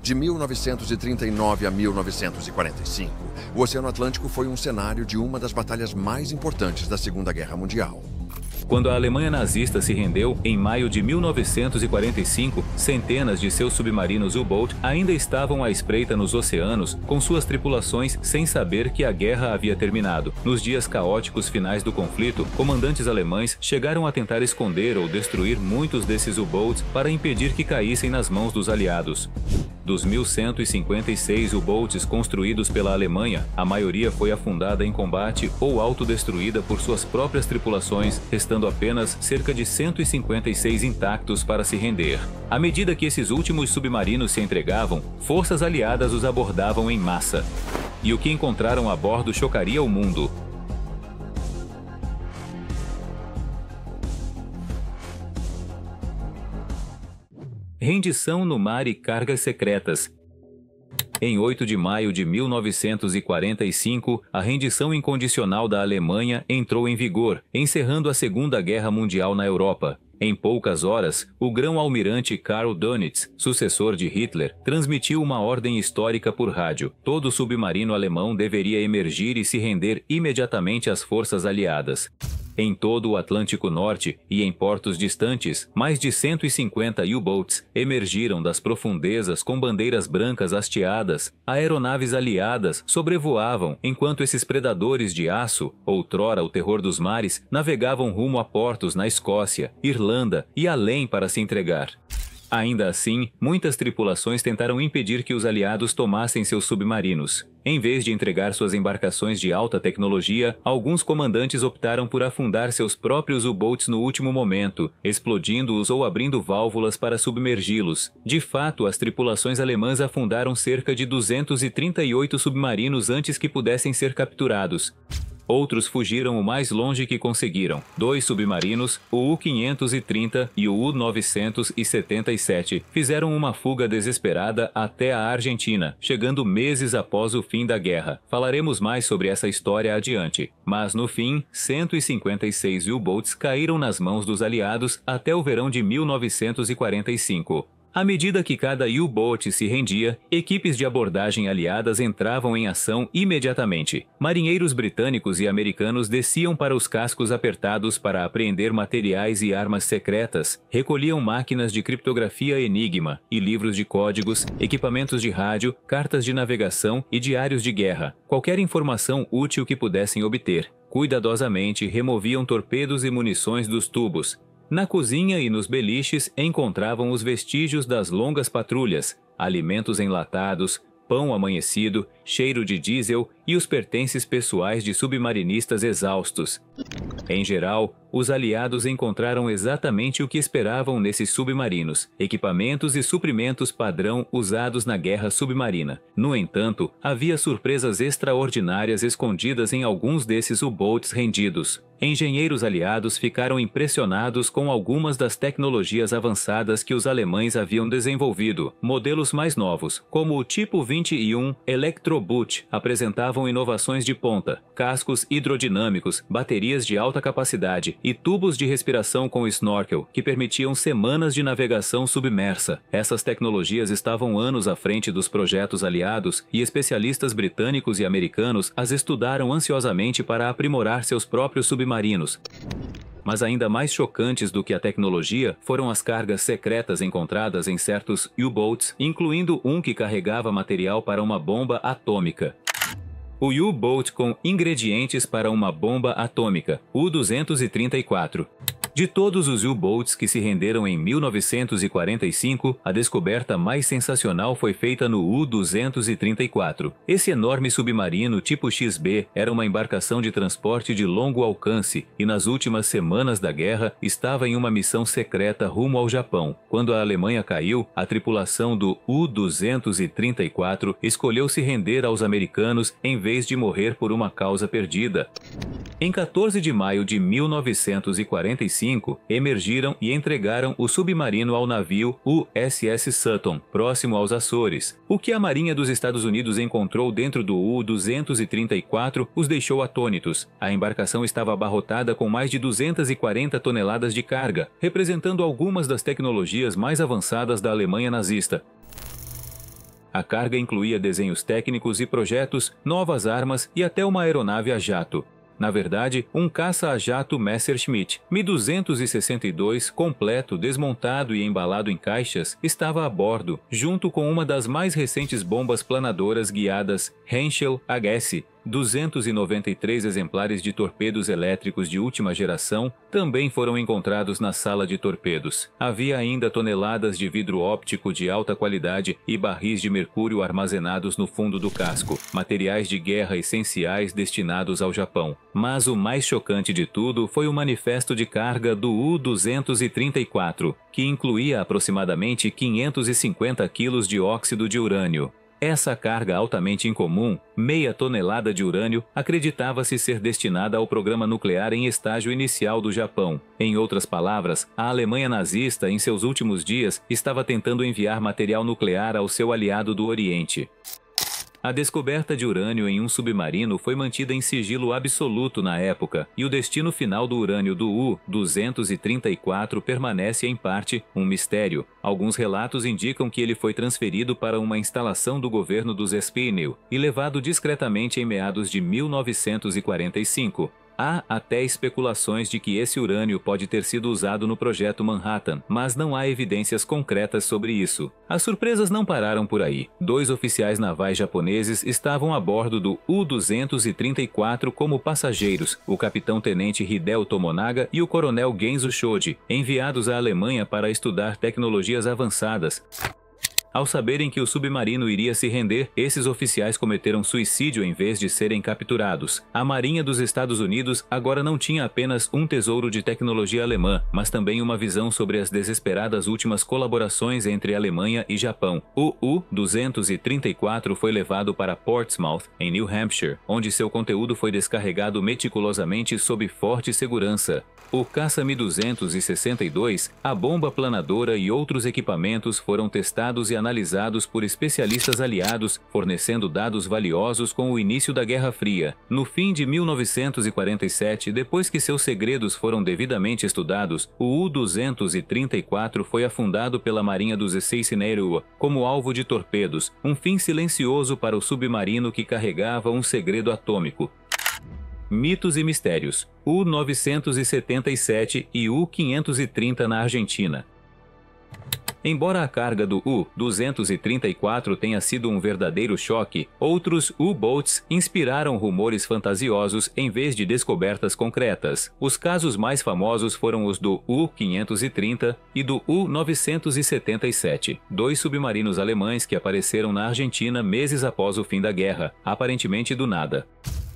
De 1939 a 1945, o Oceano Atlântico foi um cenário de uma das batalhas mais importantes da Segunda Guerra Mundial. Quando a Alemanha nazista se rendeu, em maio de 1945, centenas de seus submarinos U-Boot ainda estavam à espreita nos oceanos, com suas tripulações sem saber que a guerra havia terminado. Nos dias caóticos finais do conflito, comandantes alemães chegaram a tentar esconder ou destruir muitos desses U-Boats para impedir que caíssem nas mãos dos aliados. Dos 1.156 U-Boats construídos pela Alemanha, a maioria foi afundada em combate ou autodestruída por suas próprias tripulações, restando apenas cerca de 156 intactos para se render. À medida que esses últimos submarinos se entregavam, forças aliadas os abordavam em massa. E o que encontraram a bordo chocaria o mundo. Rendição no mar e cargas secretas. Em 8 de maio de 1945, a rendição incondicional da Alemanha entrou em vigor, encerrando a Segunda Guerra Mundial na Europa. Em poucas horas, o grão-almirante Karl Dönitz, sucessor de Hitler, transmitiu uma ordem histórica por rádio. Todo submarino alemão deveria emergir e se render imediatamente às forças aliadas. Em todo o Atlântico Norte e em portos distantes, mais de 150 U-Boats emergiram das profundezas com bandeiras brancas hasteadas. Aeronaves aliadas sobrevoavam enquanto esses predadores de aço, outrora o terror dos mares, navegavam rumo a portos na Escócia, Irlanda e além para se entregar. Ainda assim, muitas tripulações tentaram impedir que os aliados tomassem seus submarinos. Em vez de entregar suas embarcações de alta tecnologia, alguns comandantes optaram por afundar seus próprios U-Boats no último momento, explodindo-os ou abrindo válvulas para submergi-los. De fato, as tripulações alemãs afundaram cerca de 238 submarinos antes que pudessem ser capturados. Outros fugiram o mais longe que conseguiram. 2 submarinos, o U-530 e o U-977, fizeram uma fuga desesperada até a Argentina, chegando meses após o fim da guerra. Falaremos mais sobre essa história adiante. Mas no fim, 156 U-Boats caíram nas mãos dos aliados até o verão de 1945. À medida que cada U-Boat se rendia, equipes de abordagem aliadas entravam em ação imediatamente. Marinheiros britânicos e americanos desciam para os cascos apertados para apreender materiais e armas secretas, recolhiam máquinas de criptografia Enigma e livros de códigos, equipamentos de rádio, cartas de navegação e diários de guerra, qualquer informação útil que pudessem obter. Cuidadosamente removiam torpedos e munições dos tubos. Na cozinha e nos beliches encontravam os vestígios das longas patrulhas, alimentos enlatados, pão amanhecido, cheiro de diesel e os pertences pessoais de submarinistas exaustos. Em geral, os aliados encontraram exatamente o que esperavam nesses submarinos, equipamentos e suprimentos padrão usados na guerra submarina. No entanto, havia surpresas extraordinárias escondidas em alguns desses U-Boats rendidos. Engenheiros aliados ficaram impressionados com algumas das tecnologias avançadas que os alemães haviam desenvolvido. Modelos mais novos, como o Tipo 21 Electroboot, apresentavam inovações de ponta, cascos hidrodinâmicos, baterias de alta capacidade e tubos de respiração com snorkel, que permitiam semanas de navegação submersa. Essas tecnologias estavam anos à frente dos projetos aliados e especialistas britânicos e americanos as estudaram ansiosamente para aprimorar seus próprios submarinos. Mas ainda mais chocantes do que a tecnologia foram as cargas secretas encontradas em certos U-Boats, incluindo um que carregava material para uma bomba atômica. O U-Boat com ingredientes para uma bomba atômica, U-234. De todos os U-Boats que se renderam em 1945, a descoberta mais sensacional foi feita no U-234. Esse enorme submarino tipo XB era uma embarcação de transporte de longo alcance e nas últimas semanas da guerra estava em uma missão secreta rumo ao Japão. Quando a Alemanha caiu, a tripulação do U-234 escolheu se render aos americanos em vez de morrer por uma causa perdida. Em 14 de maio de 1945, emergiram e entregaram o submarino ao navio USS Sutton, próximo aos Açores. O que a Marinha dos Estados Unidos encontrou dentro do U-234 os deixou atônitos. A embarcação estava abarrotada com mais de 240 toneladas de carga, representando algumas das tecnologias mais avançadas da Alemanha nazista. A carga incluía desenhos técnicos e projetos, novas armas e até uma aeronave a jato. Na verdade, um caça a jato Messerschmitt Mi-262, completo, desmontado e embalado em caixas, estava a bordo, junto com uma das mais recentes bombas planadoras guiadas Henschel HS. 293 exemplares de torpedos elétricos de última geração também foram encontrados na sala de torpedos. Havia ainda toneladas de vidro óptico de alta qualidade e barris de mercúrio armazenados no fundo do casco, materiais de guerra essenciais destinados ao Japão. Mas o mais chocante de tudo foi o manifesto de carga do U-234, que incluía aproximadamente 550 quilos de óxido de urânio. Essa carga altamente incomum, meia tonelada de urânio, acreditava-se ser destinada ao programa nuclear em estágio inicial do Japão. Em outras palavras, a Alemanha nazista, em seus últimos dias, estava tentando enviar material nuclear ao seu aliado do Oriente. A descoberta de urânio em um submarino foi mantida em sigilo absoluto na época, e o destino final do urânio do U-234 permanece, em parte, um mistério. Alguns relatos indicam que ele foi transferido para uma instalação do governo dos Spinel e levado discretamente em meados de 1945. Há até especulações de que esse urânio pode ter sido usado no Projeto Manhattan, mas não há evidências concretas sobre isso. As surpresas não pararam por aí. 2 oficiais navais japoneses estavam a bordo do U-234 como passageiros, o capitão-tenente Hideo Tomonaga e o coronel Genzo Shoji, enviados à Alemanha para estudar tecnologias avançadas. Ao saberem que o submarino iria se render, esses oficiais cometeram suicídio em vez de serem capturados. A Marinha dos Estados Unidos agora não tinha apenas um tesouro de tecnologia alemã, mas também uma visão sobre as desesperadas últimas colaborações entre Alemanha e Japão. O U-234 foi levado para Portsmouth, em New Hampshire, onde seu conteúdo foi descarregado meticulosamente sob forte segurança. O caça Mi-262, a bomba planadora e outros equipamentos foram testados e analisados por especialistas aliados, fornecendo dados valiosos com o início da Guerra Fria. No fim de 1947, depois que seus segredos foram devidamente estudados, o U-234 foi afundado pela Marinha dos Estados como alvo de torpedos, um fim silencioso para o submarino que carregava um segredo atômico. Mitos e mistérios. U-977 e U-530 na Argentina. Embora a carga do U-234 tenha sido um verdadeiro choque, outros U-boats inspiraram rumores fantasiosos em vez de descobertas concretas. Os casos mais famosos foram os do U-530 e do U-977, 2 submarinos alemães que apareceram na Argentina meses após o fim da guerra, aparentemente do nada.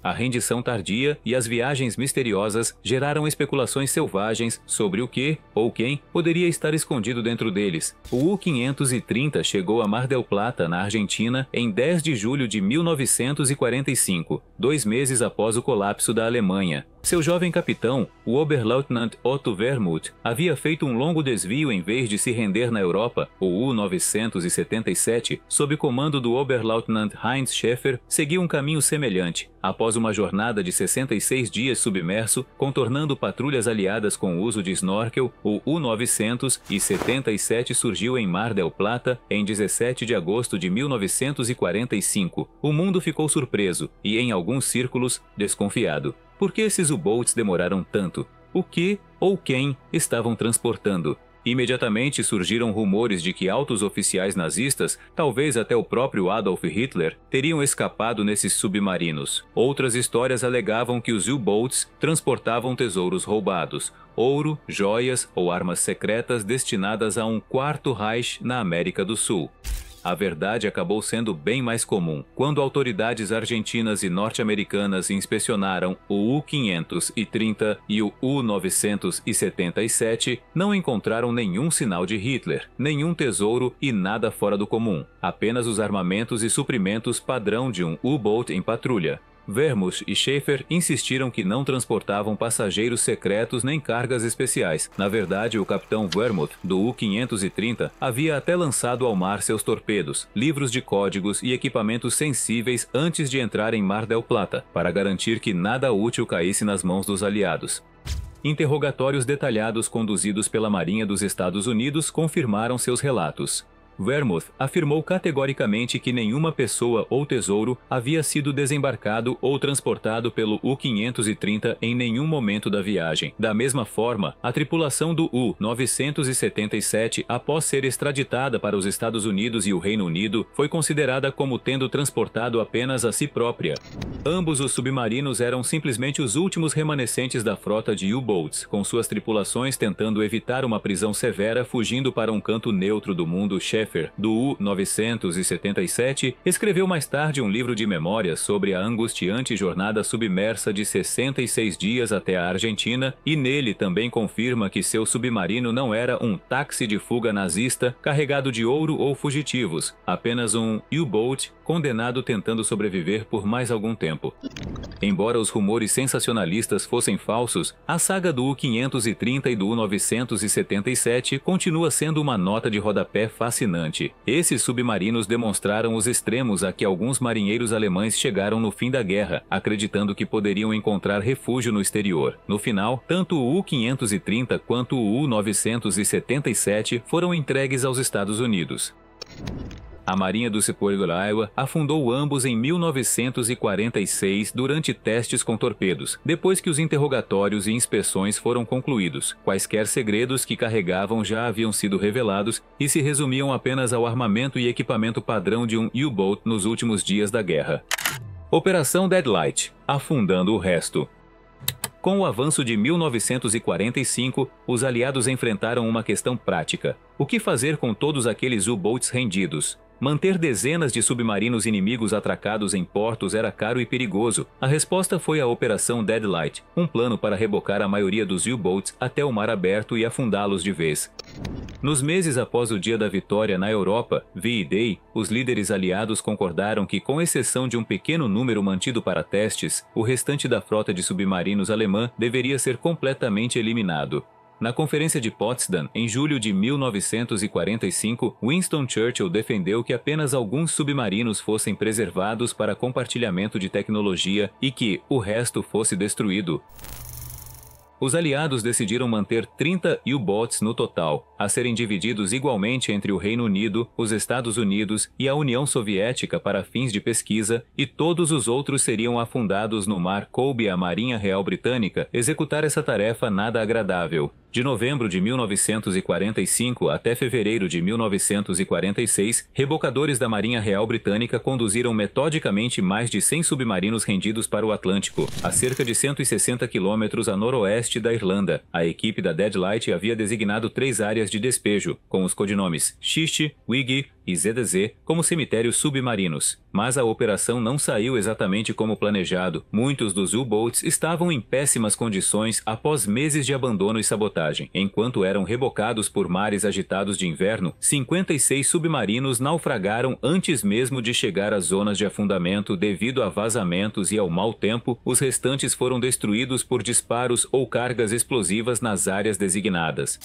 A rendição tardia e as viagens misteriosas geraram especulações selvagens sobre o que, ou quem, poderia estar escondido dentro deles. O U-530 chegou a Mar del Plata, na Argentina, em 10 de julho de 1945, 2 meses após o colapso da Alemanha. Seu jovem capitão, o Oberleutnant Otto Wermuth, havia feito um longo desvio em vez de se render na Europa. O U-977, sob comando do Oberleutnant Heinz Schäfer, seguiu um caminho semelhante. Após uma jornada de 66 dias submerso, contornando patrulhas aliadas com o uso de snorkel, o U-977 surgiu em Mar del Plata em 17 de agosto de 1945. O mundo ficou surpreso e, em alguns círculos, desconfiado. Por que esses U-boats demoraram tanto? O que ou quem estavam transportando? Imediatamente surgiram rumores de que altos oficiais nazistas, talvez até o próprio Adolf Hitler, teriam escapado nesses submarinos. Outras histórias alegavam que os U-boats transportavam tesouros roubados, ouro, joias ou armas secretas destinadas a um quarto Reich na América do Sul. A verdade acabou sendo bem mais comum. Quando autoridades argentinas e norte-americanas inspecionaram o U-530 e o U-977, não encontraram nenhum sinal de Hitler, nenhum tesouro e nada fora do comum. Apenas os armamentos e suprimentos padrão de um U-boat em patrulha. Wermuth e Schäfer insistiram que não transportavam passageiros secretos nem cargas especiais. Na verdade, o capitão Wermuth, do U-530, havia até lançado ao mar seus torpedos, livros de códigos e equipamentos sensíveis antes de entrar em Mar del Plata, para garantir que nada útil caísse nas mãos dos aliados. Interrogatórios detalhados conduzidos pela Marinha dos Estados Unidos confirmaram seus relatos. Wehrmuth afirmou categoricamente que nenhuma pessoa ou tesouro havia sido desembarcado ou transportado pelo U-530 em nenhum momento da viagem. Da mesma forma, a tripulação do U-977, após ser extraditada para os Estados Unidos e o Reino Unido, foi considerada como tendo transportado apenas a si própria. Ambos os submarinos eram simplesmente os últimos remanescentes da frota de U-boats, com suas tripulações tentando evitar uma prisão severa fugindo para um canto neutro do mundo. Sheffer, do U-977, escreveu mais tarde um livro de memórias sobre a angustiante jornada submersa de 66 dias até a Argentina, e nele também confirma que seu submarino não era um táxi de fuga nazista carregado de ouro ou fugitivos, apenas um U-boat condenado tentando sobreviver por mais algum tempo. Embora os rumores sensacionalistas fossem falsos, a saga do U-530 e do U-977 continua sendo uma nota de rodapé fascinante. Esses submarinos demonstraram os extremos a que alguns marinheiros alemães chegaram no fim da guerra, acreditando que poderiam encontrar refúgio no exterior. No final, tanto o U-530 quanto o U-977 foram entregues aos Estados Unidos. A Marinha do Sepoy Iowa afundou ambos em 1946 durante testes com torpedos, depois que os interrogatórios e inspeções foram concluídos. Quaisquer segredos que carregavam já haviam sido revelados e se resumiam apenas ao armamento e equipamento padrão de um U-boat nos últimos dias da guerra. Operação Deadlight, afundando o resto. Com o avanço de 1945, os aliados enfrentaram uma questão prática. O que fazer com todos aqueles U-boats rendidos? Manter dezenas de submarinos inimigos atracados em portos era caro e perigoso. A resposta foi a Operação Deadlight, um plano para rebocar a maioria dos U-boats até o mar aberto e afundá-los de vez. Nos meses após o dia da vitória na Europa, V-Day, os líderes aliados concordaram que, com exceção de um pequeno número mantido para testes, o restante da frota de submarinos alemã deveria ser completamente eliminado. Na Conferência de Potsdam, em julho de 1945, Winston Churchill defendeu que apenas alguns submarinos fossem preservados para compartilhamento de tecnologia e que o resto fosse destruído. Os aliados decidiram manter 30 U-boats no total, a serem divididos igualmente entre o Reino Unido, os Estados Unidos e a União Soviética para fins de pesquisa, e todos os outros seriam afundados no mar. Coube à Marinha Real Britânica executar essa tarefa nada agradável. De novembro de 1945 até fevereiro de 1946, rebocadores da Marinha Real Britânica conduziram metodicamente mais de 100 submarinos rendidos para o Atlântico, a cerca de 160 quilômetros a noroeste da Irlanda. A equipe da Deadlight havia designado 3 áreas de despejo, com os codinomes Xiste, Wiggy e ZDZ como cemitérios submarinos. Mas a operação não saiu exatamente como planejado. Muitos dos U-boats estavam em péssimas condições após meses de abandono e sabotagem. Enquanto eram rebocados por mares agitados de inverno, 56 submarinos naufragaram antes mesmo de chegar às zonas de afundamento devido a vazamentos e ao mau tempo. Os restantes foram destruídos por disparos ou cargas explosivas nas áreas designadas.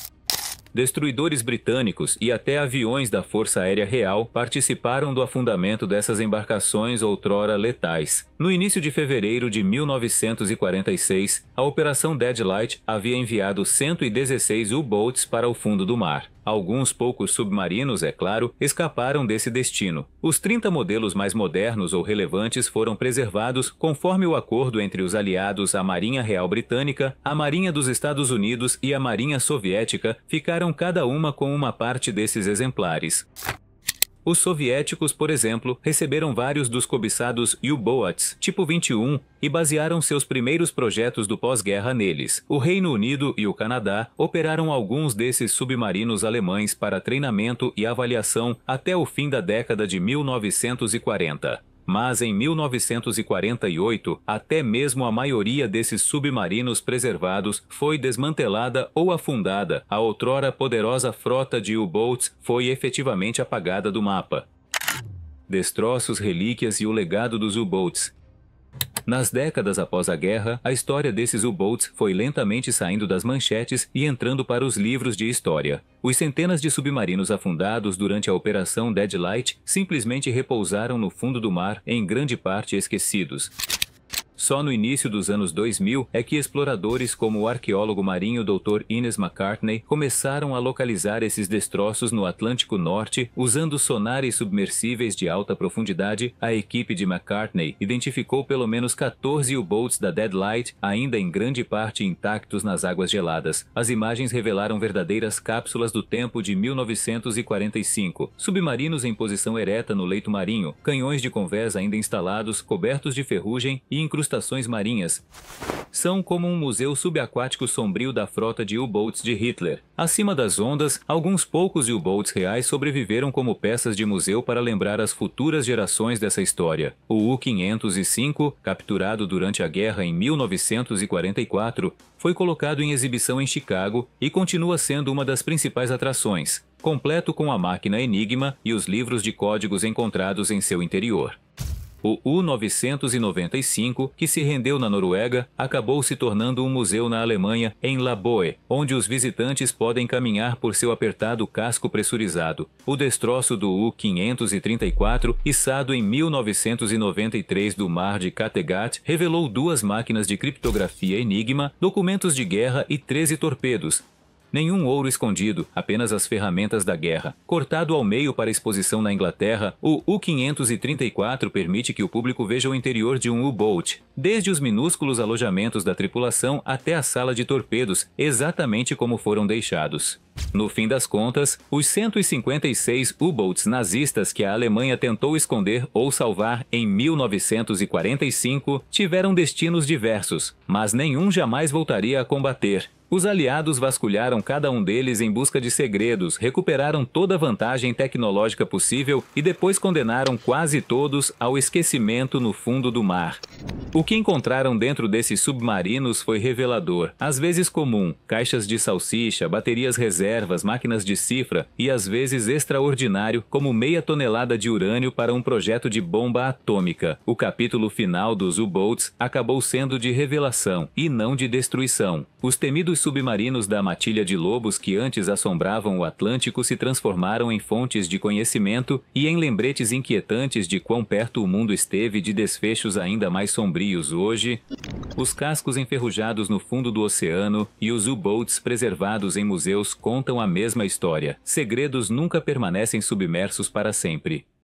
Destruidores britânicos e até aviões da Força Aérea Real participaram do afundamento dessas embarcações outrora letais. No início de fevereiro de 1946, a Operação Deadlight havia enviado 116 U-boats para o fundo do mar. Alguns poucos submarinos, é claro, escaparam desse destino. Os 30 modelos mais modernos ou relevantes foram preservados conforme o acordo entre os aliados. A Marinha Real Britânica, a Marinha dos Estados Unidos e a Marinha Soviética ficaram cada uma com uma parte desses exemplares. Os soviéticos, por exemplo, receberam vários dos cobiçados U-boats tipo 21 e basearam seus primeiros projetos do pós-guerra neles. O Reino Unido e o Canadá operaram alguns desses submarinos alemães para treinamento e avaliação até o fim da década de 1940. Mas em 1948, até mesmo a maioria desses submarinos preservados foi desmantelada ou afundada. A outrora poderosa frota de U-boats foi efetivamente apagada do mapa. Destroços, relíquias e o legado dos U-boats. Nas décadas após a guerra, a história desses U-boats foi lentamente saindo das manchetes e entrando para os livros de história. Os centenas de submarinos afundados durante a Operação Deadlight simplesmente repousaram no fundo do mar, em grande parte esquecidos. Só no início dos anos 2000 é que exploradores como o arqueólogo marinho Dr. Innes McCartney começaram a localizar esses destroços no Atlântico Norte usando sonares submersíveis de alta profundidade. A equipe de McCartney identificou pelo menos 14 U-boats da Deadlight, ainda em grande parte intactos nas águas geladas. As imagens revelaram verdadeiras cápsulas do tempo de 1945, submarinos em posição ereta no leito marinho, canhões de convés ainda instalados, cobertos de ferrugem e incrustações marinhas. São como um museu subaquático sombrio da frota de U-boats de Hitler. Acima das ondas, alguns poucos U-boats reais sobreviveram como peças de museu para lembrar as futuras gerações dessa história. O U-505, capturado durante a guerra em 1944, foi colocado em exibição em Chicago e continua sendo uma das principais atrações, completo com a máquina Enigma e os livros de códigos encontrados em seu interior. O U-995, que se rendeu na Noruega, acabou se tornando um museu na Alemanha, em Laboe, onde os visitantes podem caminhar por seu apertado casco pressurizado. O destroço do U-534, içado em 1993 do mar de Kattegat, revelou 2 máquinas de criptografia Enigma, documentos de guerra e 13 torpedos. Nenhum ouro escondido, apenas as ferramentas da guerra. Cortado ao meio para exposição na Inglaterra, o U-534 permite que o público veja o interior de um U-boat, desde os minúsculos alojamentos da tripulação até a sala de torpedos, exatamente como foram deixados. No fim das contas, os 156 U-boats nazistas que a Alemanha tentou esconder ou salvar em 1945 tiveram destinos diversos, mas nenhum jamais voltaria a combater. Os aliados vasculharam cada um deles em busca de segredos, recuperaram toda a vantagem tecnológica possível e depois condenaram quase todos ao esquecimento no fundo do mar. O que encontraram dentro desses submarinos foi revelador, às vezes comum: caixas de salsicha, baterias reservas, máquinas de cifra e às vezes extraordinário, como meia tonelada de urânio para um projeto de bomba atômica. O capítulo final dos U-boats acabou sendo de revelação e não de destruição. Os temidos submarinos da matilha de lobos que antes assombravam o Atlântico se transformaram em fontes de conhecimento e em lembretes inquietantes de quão perto o mundo esteve de desfechos ainda mais sombrios hoje. Os cascos enferrujados no fundo do oceano e os U-boats preservados em museus contam a mesma história. Segredos nunca permanecem submersos para sempre.